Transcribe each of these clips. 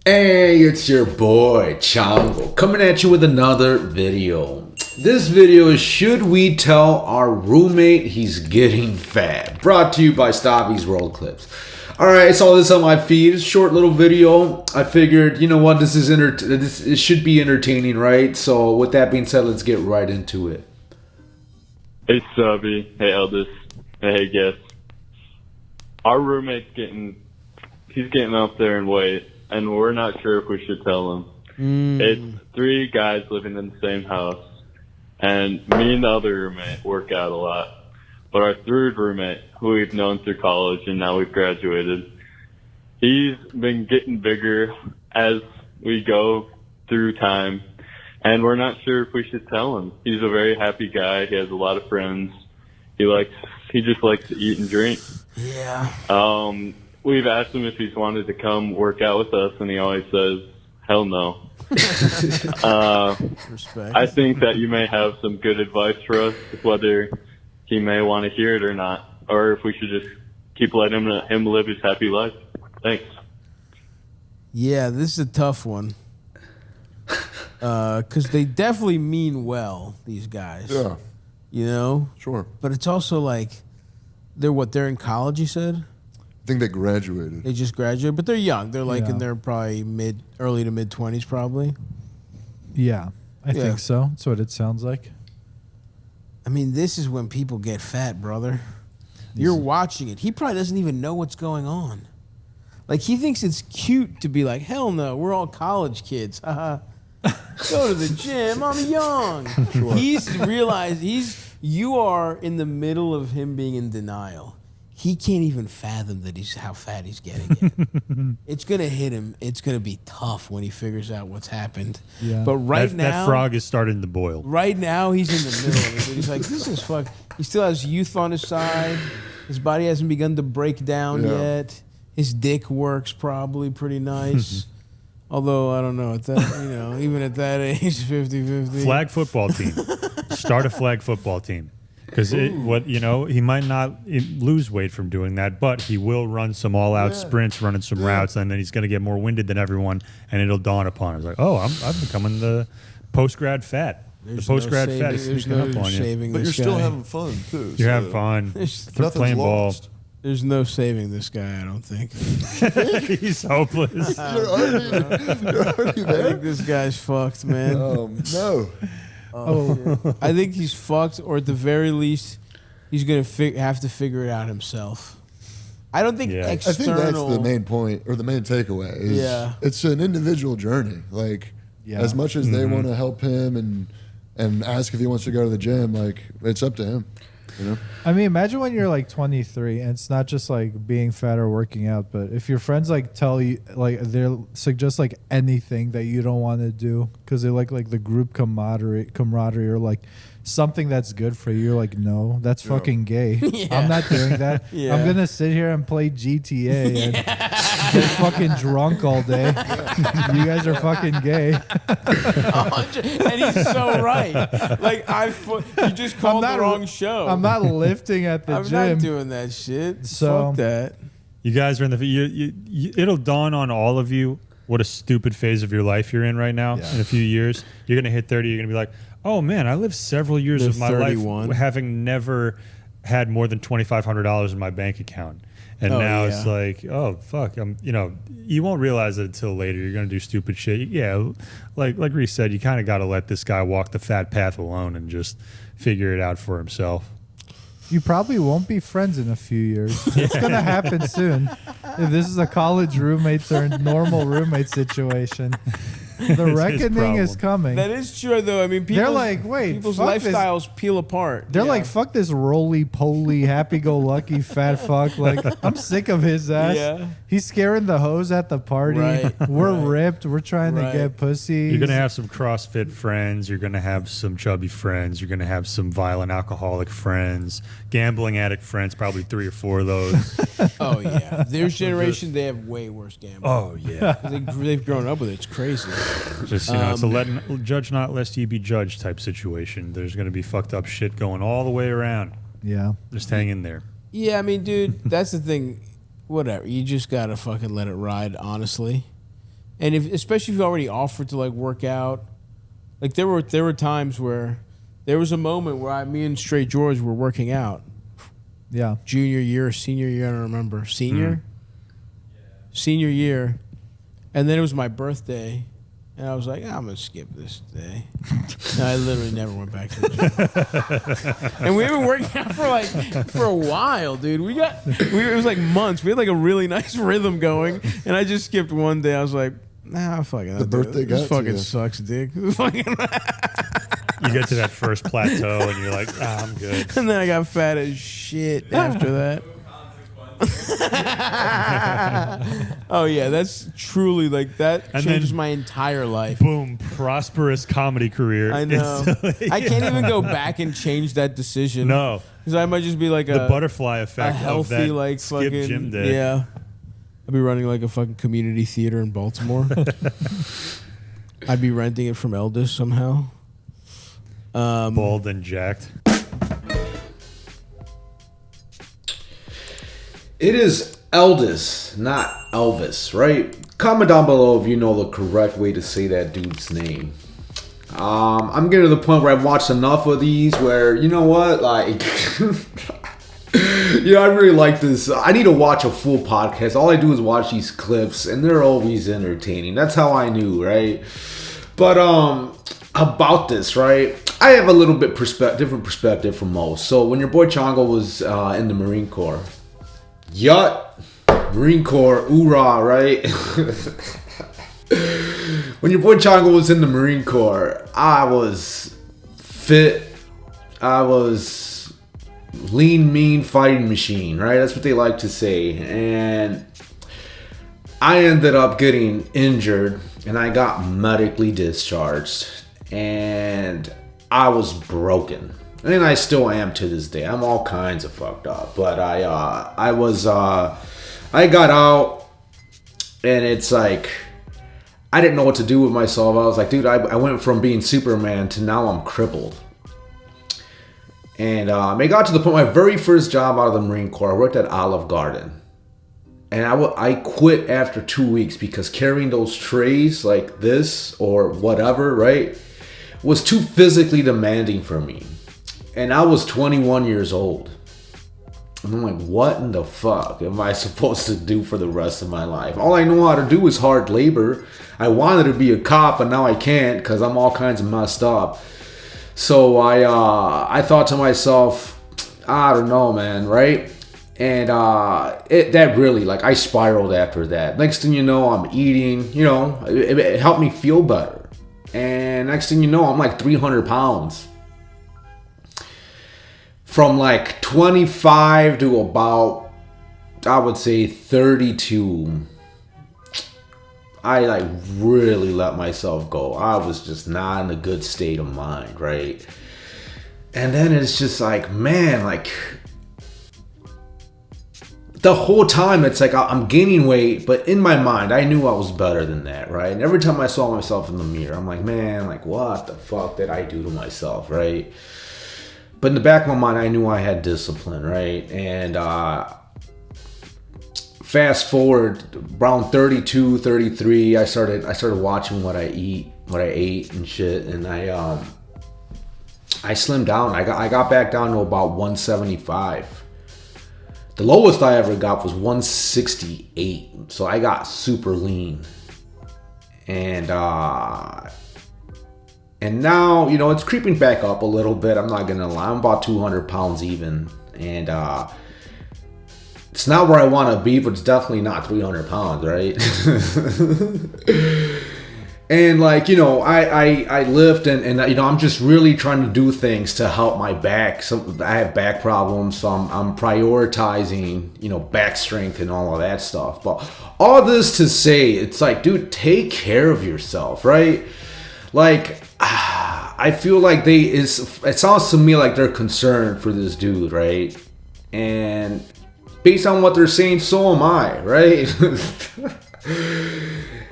Hey, it's your boy, Chango, coming at you with another video. This video is Should We Tell Our Roommate He's Getting Fat? Brought to you by Stavvy's Roll Clips. Alright, I saw this on my feed. It's a short little video. I figured, you know what, it should be entertaining, right? So with that being said, let's get right into it. Hey, Stavvy. Hey, Eldest. Hey, guest. Our roommate's getting up there in weight, and we're not sure if we should tell him. It's 3 guys living in the same house, and me and the other roommate work out a lot. But our third roommate, who we've known through college and now we've graduated, he's been getting bigger as we go through time, and we're not sure if we should tell him. He's a very happy guy. He has a lot of friends. He just likes to eat and drink. Yeah. We've asked him if he's wanted to come work out with us, and he always says, hell no. Respect. I think that you may have some good advice for us, whether he may want to hear it or not, or if we should just keep letting him live his happy life. Thanks. Yeah, this is a tough one. Because they definitely mean well, these guys. Yeah. You know? Sure. But it's also like, they're in college, you said? I think they graduated. They just graduated, but they're young. They're like Yeah. in their probably early to mid 20s, probably. Yeah, I think so. That's what it sounds like. I mean, this is when people get fat, brother. You're watching it. He probably doesn't even know what's going on. Like, he thinks it's cute to be like, hell no, we're all college kids. Go to the gym. I'm young. Sure. He's realized you are in the middle of him being in denial. He can't even fathom that how fat he's getting it. It's going to hit him. It's going to be tough when he figures out what's happened. Yeah. But now... That frog is starting to boil. Right now, he's in the middle of it. He's like, this is fuck. He still has youth on his side. His body hasn't begun to break down yet. His dick works probably pretty nice. Although, I don't know. Even at that age, 50-50. Flag football team. Start a flag football team. Because he might not lose weight from doing that, but he will run some all-out sprints, running some routes, and then he's going to get more winded than everyone, and it'll dawn upon him. It's like, oh, I'm becoming the post-grad fat. The post-grad fat is sneaking up on you. But you're still having fun, too. You're having fun. Nothing's Playing ball. lost. There's no saving this guy, I don't think. He's hopeless. You're already I there. think this guy's fucked, man. No. I think he's fucked, or at the very least, he's going to have to figure it out himself. I don't think Yeah. I external... think that's the main point, or the main takeaway. Is it's an individual journey. Like, as much as they want to help him and ask if he wants to go to the gym, like, it's up to him. You know? I mean, imagine when you're like 23 and it's not just like being fat or working out, but if your friends like tell you, like they suggest like anything that you don't want to do because they like the group camaraderie or like something that's good for you, you're like, no, that's fucking gay. I'm not doing that. I'm going to sit here and play GTA and get fucking drunk all day. You guys are fucking gay. And he's so right. Like, you just called the wrong show. I'm not lifting at the gym. I'm not doing that shit. So, fuck that. You guys are in it'll dawn on all of you what a stupid phase of your life you're in right now. In a few years, you're going to hit 30. You're going to be like, oh, man, I lived several years of my 31. life having never had more than $2,500 in my bank account. And now it's like, oh, fuck. You won't realize it until later. You're going to do stupid shit. Yeah, like Reese said, you kind of got to let this guy walk the fat path alone and just figure it out for himself. You probably won't be friends in a few years. It's going to happen soon. If this is a college roommates or normal roommate situation, the reckoning is coming. That is true, though. I mean, they're like, wait, people's fuck lifestyles peel apart. They're like, fuck this roly-poly, happy-go-lucky fat fuck. Like, I'm sick of his ass. Yeah. He's scaring the hoes at the party. Right, We're ripped. We're trying to get pussy. You're going to have some CrossFit friends. You're going to have some chubby friends. You're going to have some violent alcoholic friends, gambling addict friends, probably 3 or 4 of those. Oh, yeah. Their generation, they have way worse gambling. Oh, yeah. They've grown up with it. It's crazy. Just, it's a judge not lest ye be judged type situation. There's going to be fucked up shit going all the way around. Yeah. Just hang in there. Yeah, I mean, dude, that's the thing. Whatever. You just got to fucking let it ride, honestly. And especially if you already offered to like work out, like there were times where there was a moment where me and Straight George were working out. Yeah. Junior year, senior year, I don't remember. Senior year, and then it was my birthday, and I was like, I'm gonna skip this day. And I literally never went back to the gym. And we've been working out for a while, dude. It was like months. We had like a really nice rhythm going, and I just skipped one day. I was like, nah, fucking. The birthday got this to fucking you. sucks, dick. You get to that first plateau and you're like, I'm good. And then I got fat as shit after that. Oh yeah, that's truly like that And changes then- my entire life. Boom, prosperous comedy career. I know. instantly. I can't even go back and change that decision. No, because I might just be like the a butterfly a effect of healthy that like skip fucking gym day. yeah. I'd be running like a fucking community theater in Baltimore. I'd be renting it from Eldest somehow. Bald and jacked. It is Eldest, not Elvis, right? Comment down below if you know the correct way to say that dude's name. I'm getting to the point where I've watched enough of these where, you know what, like, I really like this. I need to watch a full podcast. All I do is watch these clips, and they're always entertaining. That's how I knew, right? But about this, right? I have a little bit different perspective from most. So when your boy Chango was in the Marine Corps, Marine Corps, hoorah, right? When your boy Chango was in the Marine Corps, I was fit. I was lean, mean fighting machine, right? That's what they like to say. And I ended up getting injured, and I got medically discharged, and I was broken. And I still am to this day. I'm all kinds of fucked up. But I got out, and it's like, I didn't know what to do with myself. I was like, dude, I went from being Superman to now I'm crippled. And it got to the point, my very first job out of the Marine Corps, I worked at Olive Garden. And I quit after 2 weeks because carrying those trays like this or whatever, right, was too physically demanding for me. And I was 21 years old. And I'm like, what in the fuck am I supposed to do for the rest of my life? All I know how to do is hard labor. I wanted to be a cop, but now I can't because I'm all kinds of messed up. So I thought to myself, I don't know, man, right? And that really, like, I spiraled after that. Next thing you know, I'm eating, it helped me feel better. And next thing you know, I'm like 300 pounds. From like 25 to about, I would say 32, I like really let myself go. I was just not in a good state of mind, right? And then it's just like, man, like, the whole time it's like I'm gaining weight, but in my mind, I knew I was better than that, right? And every time I saw myself in the mirror, I'm like, man, like, what the fuck did I do to myself, right? But in the back of my mind, I knew I had discipline, right? And fast forward, around 32, 33, I started watching what I ate and shit, and I slimmed down. I got back down to about 175. The lowest I ever got was 168, so I got super lean. And now, it's creeping back up a little bit. I'm not gonna lie. I'm about 200 pounds even. And it's not where I want to be, but it's definitely not 300 pounds, right? And like, I lift and I'm just really trying to do things to help my back. So I have back problems, so I'm prioritizing, back strength and all of that stuff. But all this to say, it's like, dude, take care of yourself, right? Like, I feel like it sounds to me like they're concerned for this dude, right? And based on what they're saying, so am I, right?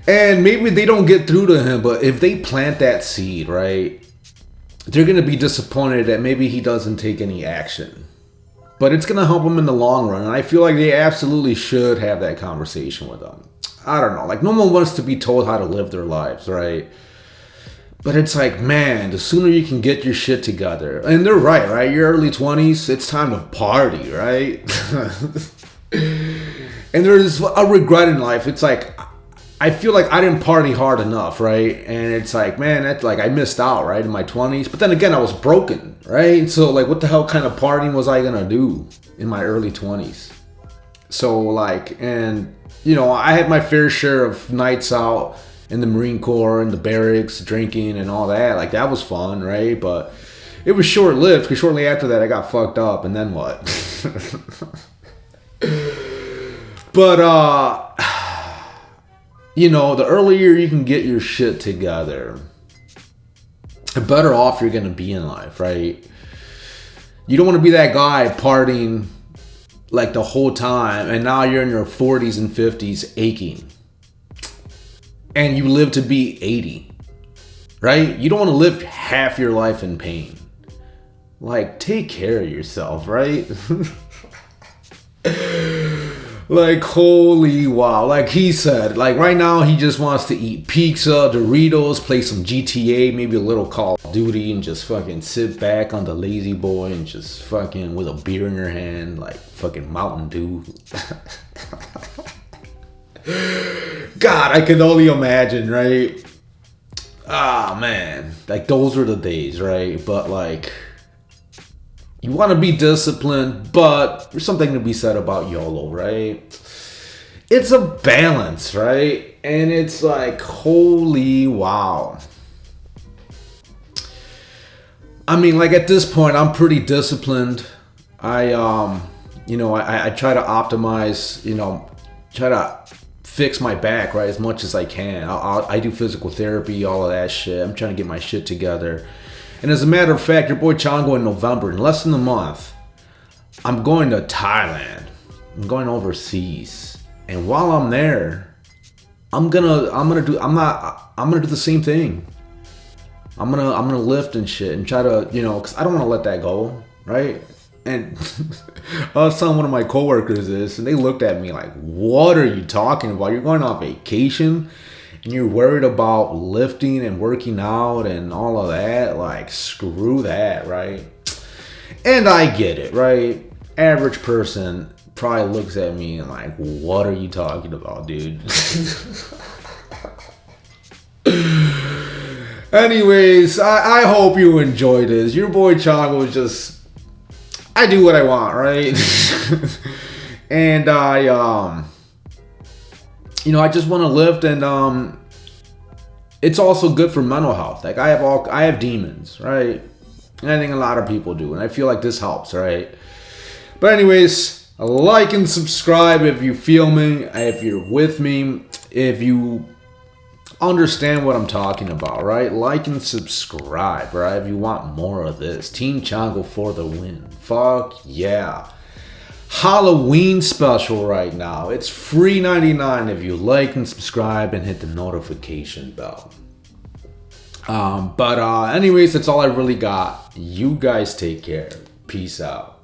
And maybe they don't get through to him, but if they plant that seed, right, they're going to be disappointed that maybe he doesn't take any action. But it's going to help him in the long run, and I feel like they absolutely should have that conversation with him. I don't know. Like, no one wants to be told how to live their lives, right? But it's like, man, the sooner you can get your shit together. And they're right? Your early 20s, it's time to party, right? And there's a regret in life. It's like, I feel like I didn't party hard enough, right? And it's like, man, that's like, I missed out, right, in my 20s. But then again, I was broken, right? So, like, what the hell kind of partying was I gonna do in my early 20s? So, like, and, you know, I had my fair share of nights out in the Marine Corps and the barracks, drinking and all that. Like, that was fun, right? But it was short-lived, because shortly after that, I got fucked up, and then what? But, you know, the earlier you can get your shit together, the better off you're going to be in life, right? You don't want to be that guy partying like the whole time, and now you're in your 40s and 50s aching, and you live to be 80, right? You don't want to live half your life in pain. Like, take care of yourself, right? Like, holy wow. Like he said, like right now he just wants to eat pizza, Doritos, play some GTA, maybe a little Call of Duty, and just fucking sit back on the lazy boy and just fucking with a beer in your hand, like fucking Mountain Dew. God, I can only imagine, right? Ah, man. Like, those were the days, right? But like, you want to be disciplined, but there's something to be said about YOLO, right? It's a balance, right? And it's like, holy wow. I mean, like, at this point, I'm pretty disciplined. I try to optimize, try to fix my back, right, as much as I can. I do physical therapy, all of that shit. I'm trying to get my shit together. And as a matter of fact, your boy Chango in November, in less than a month, I'm going to Thailand. I'm going overseas. And while I'm there, I'm gonna do the same thing. I'm gonna lift and shit and try to, because I don't want to let that go, right? And I was telling one of my coworkers this, and they looked at me like, "What are you talking about? You're going on vacation, and you're worried about lifting and working out and all of that? Like, screw that, right?" And I get it, right? Average person probably looks at me and like, "What are you talking about, dude?" Anyways, I hope you enjoyed this. Your boy Chango is just, I do what I want, right? And I just want to lift, and it's also good for mental health. Like, I have demons, right? And I think a lot of people do, and I feel like this helps, right? But anyways, like and subscribe if you feel me, if you're with me, if you understand what I'm talking about, right? Like and subscribe, right? If you want more of this. Team Chango for the win. Fuck yeah. Halloween special right now. It's free 99 if you like and subscribe and hit the notification bell. But anyways, that's all I really got. You guys take care. Peace out.